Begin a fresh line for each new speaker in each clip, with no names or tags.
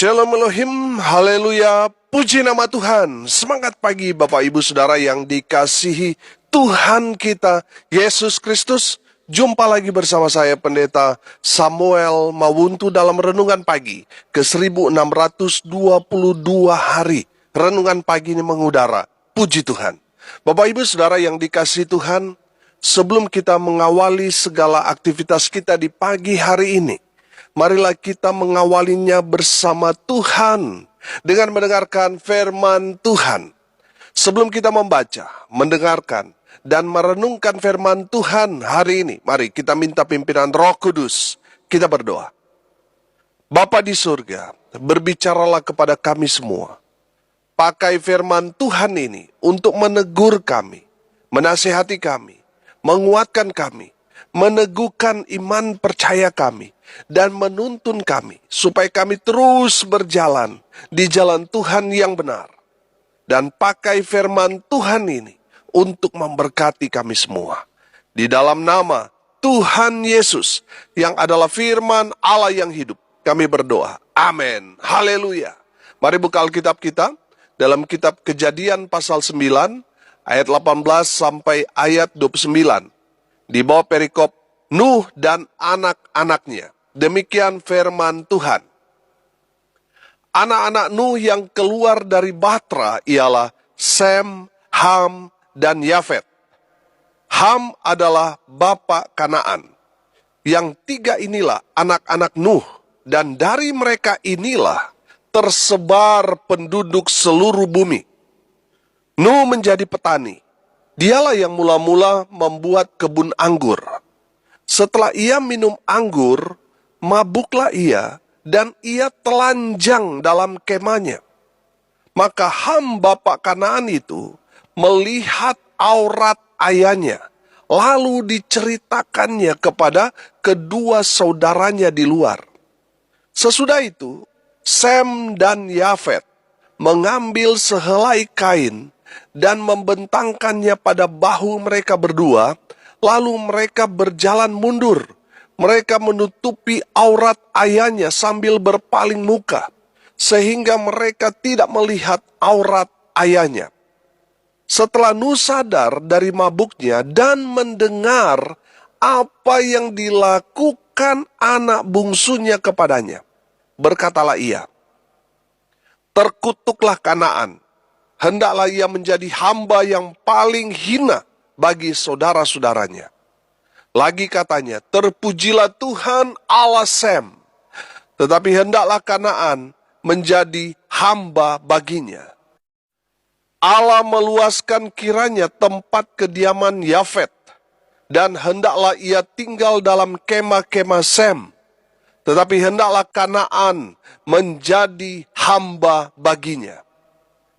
Shalom Elohim, haleluya, puji nama Tuhan. Semangat pagi Bapak Ibu Saudara yang dikasihi Tuhan kita, Yesus Kristus. Jumpa lagi bersama saya Pendeta Samuel Mawuntu dalam Renungan Pagi ke 1622 hari. Renungan pagi ini mengudara, puji Tuhan. Bapak Ibu Saudara yang dikasihi Tuhan, sebelum kita mengawali segala aktivitas kita di pagi hari ini, marilah kita mengawalinya bersama Tuhan dengan mendengarkan firman Tuhan. Sebelum kita membaca, mendengarkan, dan merenungkan firman Tuhan hari ini, mari kita minta pimpinan Roh Kudus. Kita berdoa. Bapa di surga, berbicaralah kepada kami semua. Pakai firman Tuhan ini untuk menegur kami, menasihati kami, menguatkan kami, meneguhkan iman percaya kami, dan menuntun kami supaya kami terus berjalan di jalan Tuhan yang benar. Dan pakai firman Tuhan ini untuk memberkati kami semua. Di dalam nama Tuhan Yesus yang adalah firman Allah yang hidup, kami berdoa. Amin. Haleluya. Mari buka Alkitab kita dalam kitab Kejadian pasal 9 ayat 18 sampai ayat 29. Di bawah perikop Nuh dan anak-anaknya. Demikian firman Tuhan. Anak-anak Nuh yang keluar dari Bahtera ialah Sem, Ham, dan Yafet. Ham adalah bapa Kanaan. Yang tiga inilah anak-anak Nuh, dan dari mereka inilah tersebar penduduk seluruh bumi. Nuh menjadi petani. Dialah yang mula-mula membuat kebun anggur. Setelah ia minum anggur, mabuklah ia, dan ia telanjang dalam kemahnya. Maka Ham bapa Kanaan itu melihat aurat ayahnya, lalu diceritakannya kepada kedua saudaranya di luar. Sesudah itu, Sem dan Yafet mengambil sehelai kain dan membentangkannya pada bahu mereka berdua, lalu mereka berjalan mundur. Mereka menutupi aurat ayahnya sambil berpaling muka, sehingga mereka tidak melihat aurat ayahnya. Setelah Nuh sadar dari mabuknya dan mendengar apa yang dilakukan anak bungsunya kepadanya, berkatalah ia, "Terkutuklah Kanaan, hendaklah ia menjadi hamba yang paling hina bagi saudara-saudaranya." Lagi katanya, "Terpujilah Tuhan Allah Sem, tetapi hendaklah Kanaan menjadi hamba baginya." Allah meluaskan kiranya tempat kediaman Yafet, dan hendaklah ia tinggal dalam kemah-kemah Sem, tetapi hendaklah Kanaan menjadi hamba baginya.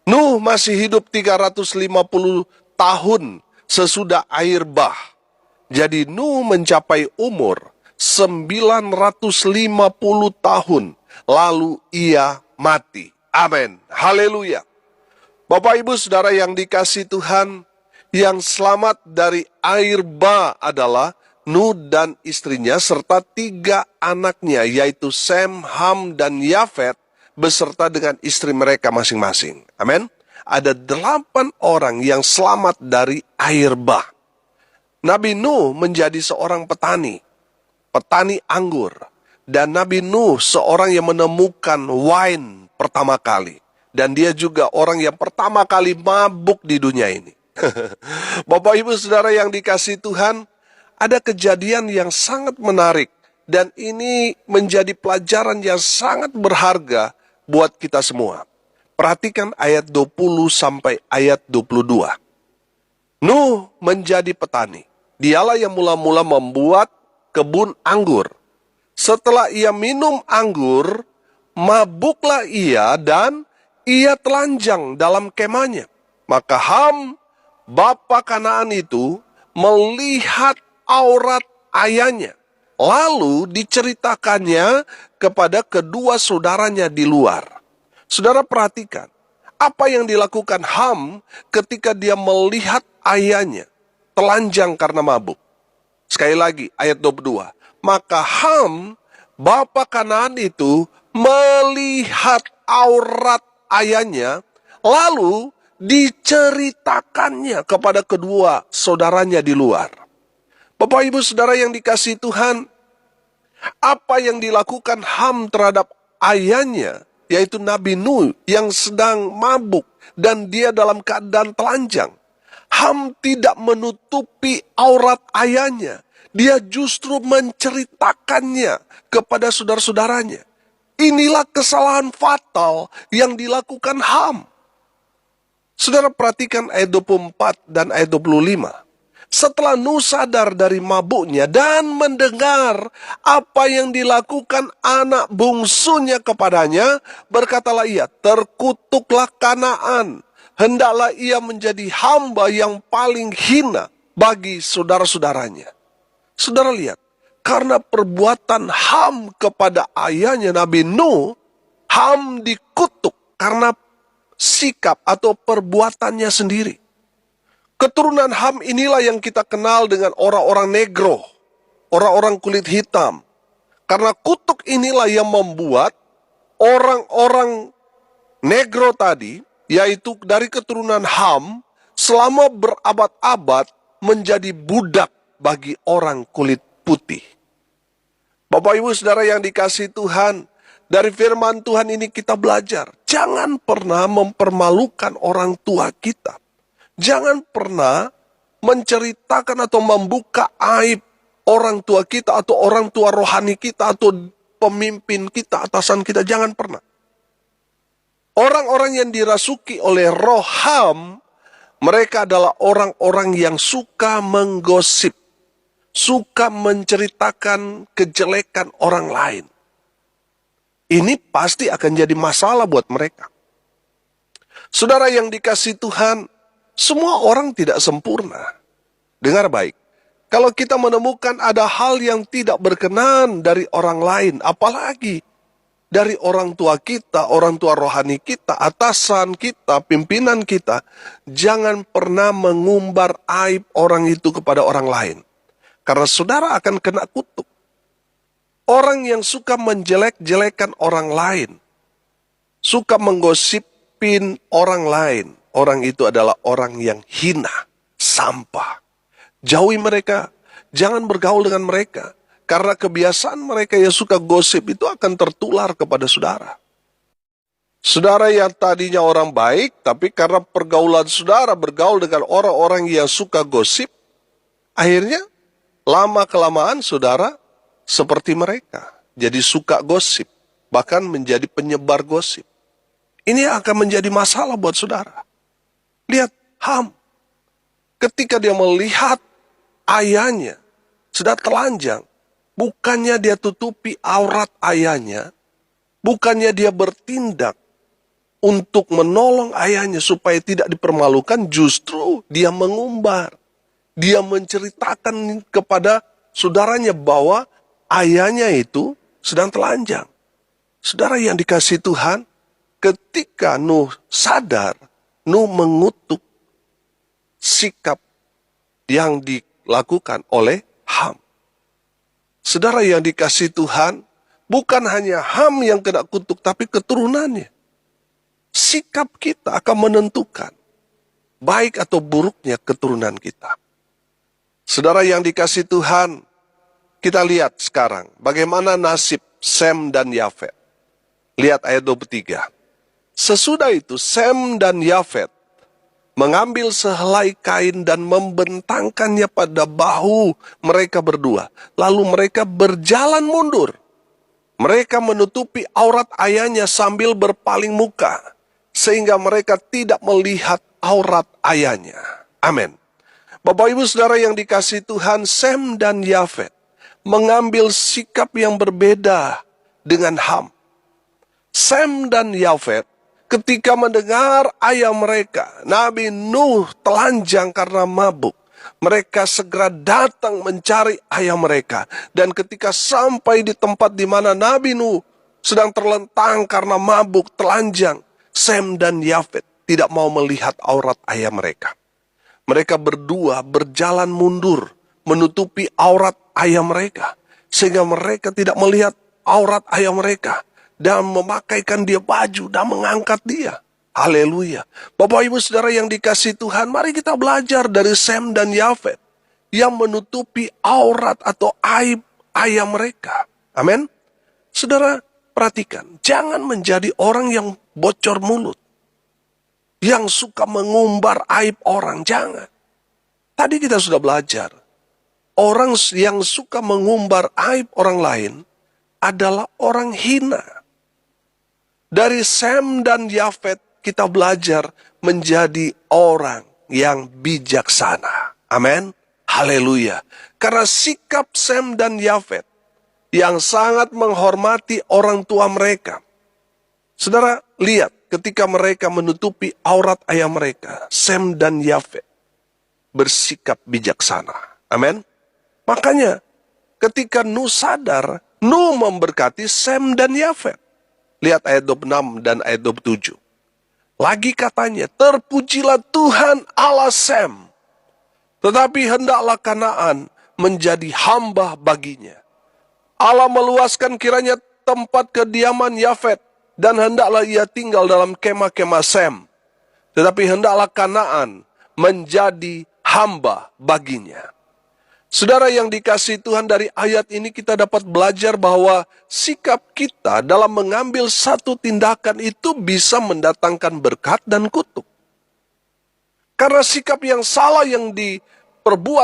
Nuh masih hidup 350 tahun sesudah air bah. Jadi Nuh mencapai umur 950 tahun, lalu ia mati. Amin. Haleluya. Bapak Ibu Saudara yang dikasihi Tuhan, yang selamat dari air bah adalah Nuh dan istrinya serta tiga anaknya, yaitu Sem, Ham, dan Yafet, beserta dengan istri mereka masing-masing. Amin. Ada 8 orang yang selamat dari air bah. Nabi Nuh menjadi seorang petani anggur. Dan Nabi Nuh seorang yang menemukan wine pertama kali. Dan dia juga orang yang pertama kali mabuk di dunia ini. Bapak Ibu Saudara yang dikasihi Tuhan, ada kejadian yang sangat menarik. Dan ini menjadi pelajaran yang sangat berharga buat kita semua. Perhatikan ayat 20 sampai ayat 22. Nuh menjadi petani. Dialah yang mula-mula membuat kebun anggur. Setelah ia minum anggur, mabuklah ia dan ia telanjang dalam kemahnya. Maka Ham, bapa Kanaan itu, melihat aurat ayahnya. Lalu diceritakannya kepada kedua saudaranya di luar. Saudara perhatikan, apa yang dilakukan Ham ketika dia melihat ayahnya telanjang karena mabuk. Sekali lagi, ayat 22. Maka Ham, bapa Kanaan itu, melihat melihat aurat ayahnya, lalu diceritakannya kepada kedua saudaranya di luar. Bapak Ibu Saudara yang dikasihi Tuhan, apa yang dilakukan Ham terhadap ayahnya, yaitu Nabi Nuh yang sedang mabuk dan dia dalam keadaan telanjang. Ham tidak menutupi aurat ayahnya. Dia justru menceritakannya kepada saudara-saudaranya. Inilah kesalahan fatal yang dilakukan Ham. Saudara perhatikan ayat 24 dan ayat 25. Setelah Nuh sadar dari mabuknya dan mendengar apa yang dilakukan anak bungsunya kepadanya, berkatalah ia, terkutuklah Kanaan. Hendaklah ia menjadi hamba yang paling hina bagi saudara-saudaranya. Saudara lihat, karena perbuatan Ham kepada ayahnya Nabi Nuh, Ham dikutuk karena sikap atau perbuatannya sendiri. Keturunan Ham inilah yang kita kenal dengan orang-orang negro, orang-orang kulit hitam. Karena kutuk inilah yang membuat orang-orang negro tadi, yaitu dari keturunan Ham, selama berabad-abad menjadi budak bagi orang kulit putih. Bapak Ibu Saudara yang dikasihi Tuhan, dari firman Tuhan ini kita belajar, jangan pernah mempermalukan orang tua kita. Jangan pernah menceritakan atau membuka aib orang tua kita atau orang tua rohani kita atau pemimpin kita, atasan kita, jangan pernah. Orang-orang yang dirasuki oleh roh Ham, mereka adalah orang-orang yang suka menggosip, suka menceritakan kejelekan orang lain. Ini pasti akan jadi masalah buat mereka. Saudara yang dikasihi Tuhan, semua orang tidak sempurna. Dengar baik, kalau kita menemukan ada hal yang tidak berkenan dari orang lain, apalagi dari orang tua kita, orang tua rohani kita, atasan kita, pimpinan kita, jangan pernah mengumbar aib orang itu kepada orang lain. Karena saudara akan kena kutuk. Orang yang suka menjelek-jelekan orang lain, suka menggosipin orang lain, orang itu adalah orang yang hina, sampah. Jauhi mereka, jangan bergaul dengan mereka. Karena kebiasaan mereka yang suka gosip itu akan tertular kepada saudara. Saudara yang tadinya orang baik, tapi karena pergaulan saudara bergaul dengan orang-orang yang suka gosip, akhirnya lama-kelamaan saudara seperti mereka. Jadi suka gosip, bahkan menjadi penyebar gosip. Ini akan menjadi masalah buat saudara. Lihat Ham, ketika dia melihat ayahnya sedang telanjang, bukannya dia tutupi aurat ayahnya, bukannya dia bertindak untuk menolong ayahnya supaya tidak dipermalukan, justru dia mengumbar. Dia menceritakan kepada saudaranya bahwa ayahnya itu sedang telanjang. Saudara yang dikasihi Tuhan, ketika Nuh sadar, Nuh mengutuk sikap yang dilakukan oleh Ham. Saudara yang dikasihi Tuhan, bukan hanya Ham yang kena kutuk, tapi keturunannya. Sikap kita akan menentukan baik atau buruknya keturunan kita. Saudara yang dikasihi Tuhan, kita lihat sekarang bagaimana nasib Sem dan Yafet. Lihat ayat 23. Sesudah itu Sem dan Yafet mengambil sehelai kain dan membentangkannya pada bahu mereka berdua. Lalu mereka berjalan mundur. Mereka menutupi aurat ayahnya sambil berpaling muka, sehingga mereka tidak melihat aurat ayahnya. Amin. Bapak Ibu Saudara yang dikasihi Tuhan, Sem dan Yafet mengambil sikap yang berbeda dengan Ham. Sem dan Yafet ketika mendengar ayah mereka, Nabi Nuh, telanjang karena mabuk, mereka segera datang mencari ayah mereka. Dan ketika sampai di tempat di mana Nabi Nuh sedang terlentang karena mabuk, telanjang, Sem dan Yafet tidak mau melihat aurat ayah mereka. Mereka berdua berjalan mundur, menutupi aurat ayah mereka, sehingga mereka tidak melihat aurat ayah mereka. dan memakaikan dia baju dan mengangkat dia. Haleluya. Bapak Ibu Saudara yang dikasihi Tuhan, mari kita belajar dari Sem dan Yafet yang menutupi aurat atau aib ayah mereka. Amin. Saudara, perhatikan, jangan menjadi orang yang bocor mulut, yang suka mengumbar aib orang, jangan. Tadi kita sudah belajar, orang yang suka mengumbar aib orang lain adalah orang hina. Dari Sem dan Yafet kita belajar menjadi orang yang bijaksana. Amin. Haleluya. Karena sikap Sem dan Yafet yang sangat menghormati orang tua mereka. Saudara, lihat ketika mereka menutupi aurat ayah mereka, Sem dan Yafet bersikap bijaksana. Amin. Makanya ketika Nuh sadar, Nuh memberkati Sem dan Yafet. Lihat ayat 26 dan ayat 27. Lagi katanya, terpujilah Tuhan Allah Sem, tetapi hendaklah Kanaan menjadi hamba baginya. Allah meluaskan kiranya tempat kediaman Yafet, dan hendaklah ia tinggal dalam kemah-kemah Sem, tetapi hendaklah Kanaan menjadi hamba baginya. Saudara yang dikasihi Tuhan, dari ayat ini kita dapat belajar bahwa sikap kita dalam mengambil satu tindakan itu bisa mendatangkan berkat dan kutuk. Karena sikap yang salah yang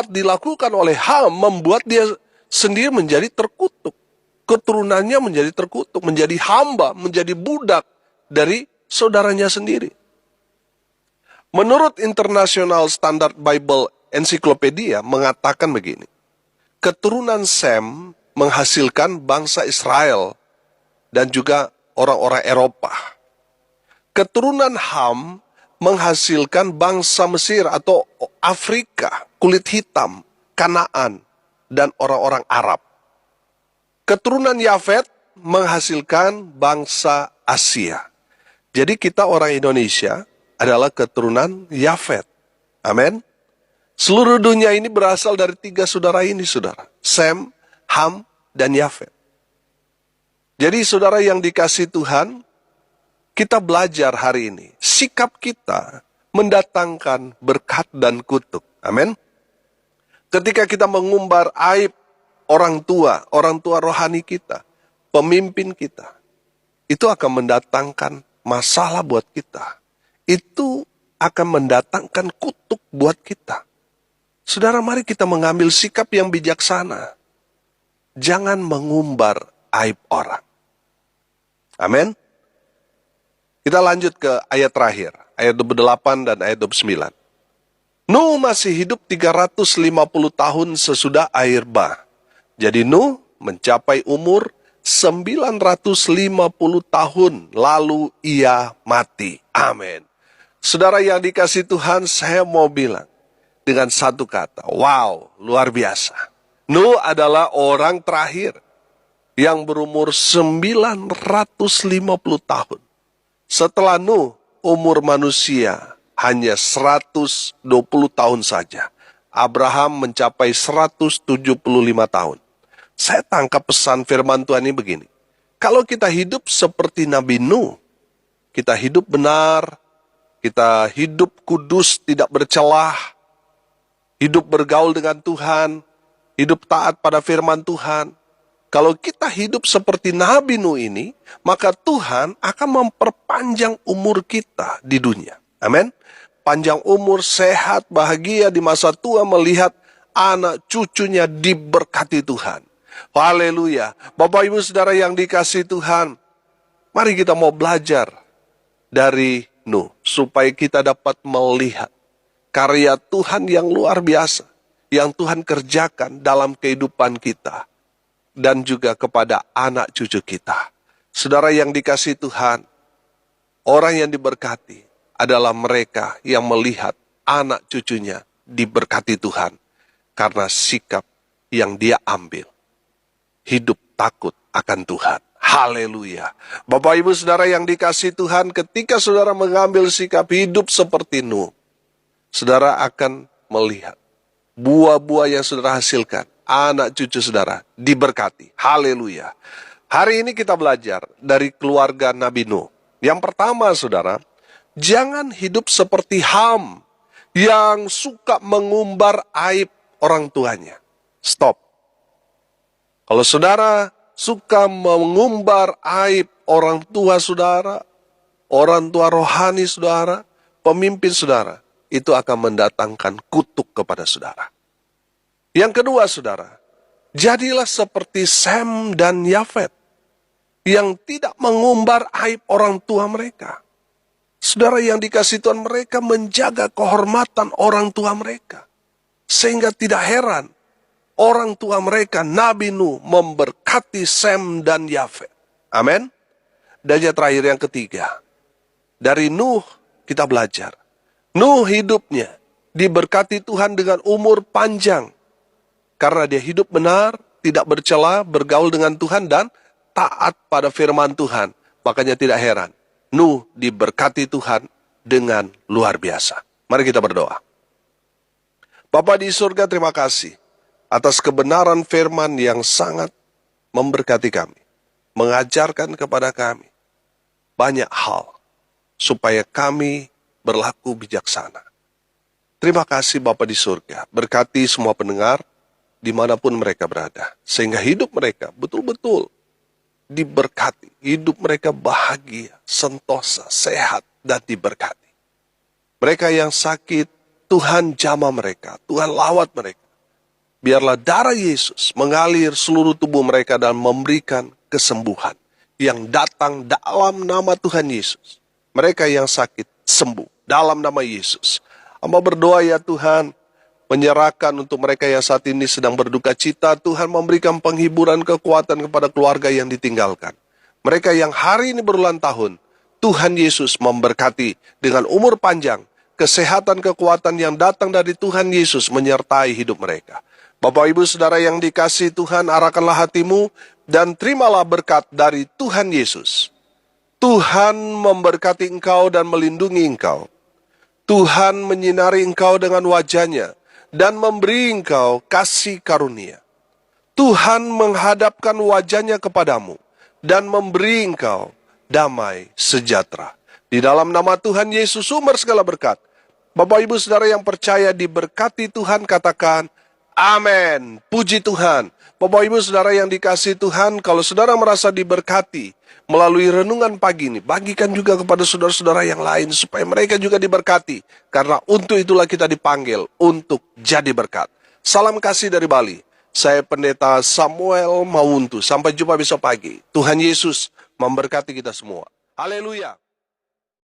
dilakukan oleh Ham membuat dia sendiri menjadi terkutuk. Keturunannya menjadi terkutuk, menjadi hamba, menjadi budak dari saudaranya sendiri. Menurut International Standard Bible Encyclopedia mengatakan begini, keturunan Sem menghasilkan bangsa Israel dan juga orang-orang Eropa. Keturunan Ham menghasilkan bangsa Mesir atau Afrika, kulit hitam, Kanaan, dan orang-orang Arab. Keturunan Yafet menghasilkan bangsa Asia. Jadi kita orang Indonesia adalah keturunan Yafet. Amin. Seluruh dunia ini berasal dari 3 saudara ini, saudara. Sem, Ham, dan Yafet. Jadi saudara yang dikasihi Tuhan, kita belajar hari ini. Sikap kita mendatangkan berkat dan kutuk. Amin. Ketika kita mengumbar aib orang tua rohani kita, pemimpin kita, itu akan mendatangkan masalah buat kita. Itu akan mendatangkan kutuk buat kita. Saudara, mari kita mengambil sikap yang bijaksana. Jangan mengumbar aib orang. Amin. Kita lanjut ke ayat terakhir, ayat 28 dan ayat 29. Nuh masih hidup 350 tahun sesudah air bah. Jadi Nuh mencapai umur 950 tahun, lalu ia mati. Amin. Saudara yang dikasihi Tuhan, saya mau bilang dengan satu kata, wow, luar biasa. Nuh adalah orang terakhir yang berumur 950 tahun. Setelah Nuh, umur manusia hanya 120 tahun saja. Abraham mencapai 175 tahun. Saya tangkap pesan firman Tuhan ini begini. Kalau kita hidup seperti Nabi Nuh, kita hidup benar, kita hidup kudus, tidak bercelah, hidup bergaul dengan Tuhan, hidup taat pada firman Tuhan. Kalau kita hidup seperti Nabi Nuh ini, maka Tuhan akan memperpanjang umur kita di dunia. Amin. Panjang umur, sehat, bahagia di masa tua melihat anak cucunya diberkati Tuhan. Haleluya. Bapak Ibu Saudara yang dikasihi Tuhan, mari kita mau belajar dari Nuh supaya kita dapat melihat karya Tuhan yang luar biasa yang Tuhan kerjakan dalam kehidupan kita dan juga kepada anak cucu kita. Saudara yang dikasihi Tuhan, orang yang diberkati adalah mereka yang melihat anak cucunya diberkati Tuhan karena sikap yang dia ambil. Hidup takut akan Tuhan. Haleluya. Bapak Ibu Saudara yang dikasihi Tuhan, ketika saudara mengambil sikap hidup seperti Nuh, saudara akan melihat buah-buah yang saudara hasilkan. Anak cucu saudara diberkati. Haleluya. Hari ini kita belajar dari keluarga Nabi Nuh. Yang pertama, saudara, jangan hidup seperti Ham yang suka mengumbar aib orang tuanya. Stop. Kalau saudara suka mengumbar aib orang tua saudara, orang tua rohani saudara, pemimpin saudara, itu akan mendatangkan kutuk kepada saudara. Yang kedua, saudara, jadilah seperti Sem dan Yafet yang tidak mengumbar aib orang tua mereka. Saudara yang dikasihi Tuhan, mereka menjaga kehormatan orang tua mereka. Sehingga tidak heran orang tua mereka, Nabi Nuh, memberkati Sem dan Yafet. Amin. Dan yang terakhir, yang ketiga, dari Nuh kita belajar. Nuh hidupnya diberkati Tuhan dengan umur panjang. Karena dia hidup benar, tidak bercela, bergaul dengan Tuhan, dan taat pada firman Tuhan. Makanya tidak heran, Nuh diberkati Tuhan dengan luar biasa. Mari kita berdoa. Bapa di surga, terima kasih atas kebenaran firman yang sangat memberkati kami. Mengajarkan kepada kami banyak hal supaya kami berlaku bijaksana. Terima kasih Bapa di surga. Berkati semua pendengar dimanapun mereka berada. Sehingga hidup mereka betul-betul diberkati. Hidup mereka bahagia, sentosa, sehat, dan diberkati. Mereka yang sakit, Tuhan jamah mereka. Tuhan lawat mereka. Biarlah darah Yesus mengalir seluruh tubuh mereka dan memberikan kesembuhan yang datang dalam nama Tuhan Yesus. Mereka yang sakit sembuh dalam nama Yesus. Hamba berdoa ya Tuhan, menyerahkan untuk mereka yang saat ini sedang berduka cita, Tuhan memberikan penghiburan, kekuatan kepada keluarga yang ditinggalkan. Mereka yang hari ini berulang tahun, Tuhan Yesus memberkati dengan umur panjang, kesehatan, kekuatan yang datang dari Tuhan Yesus menyertai hidup mereka. Bapak Ibu Saudara yang dikasihi Tuhan, arahkanlah hatimu dan terimalah berkat dari Tuhan Yesus. Tuhan memberkati engkau dan melindungi engkau. Tuhan menyinari engkau dengan wajah-Nya dan memberi engkau kasih karunia. Tuhan menghadapkan wajah-Nya kepadamu dan memberi engkau damai sejahtera. Di dalam nama Tuhan Yesus, sumber segala berkat. Bapak Ibu Saudara yang percaya diberkati Tuhan, katakan amin. Puji Tuhan. Bapak Ibu Saudara yang dikasihi Tuhan, kalau saudara merasa diberkati melalui renungan pagi ini, bagikan juga kepada saudara-saudara yang lain supaya mereka juga diberkati. Karena untuk itulah kita dipanggil untuk jadi berkat. Salam kasih dari Bali. Saya Pendeta Samuel Mawuntu. Sampai jumpa besok pagi. Tuhan Yesus memberkati kita semua. Haleluya.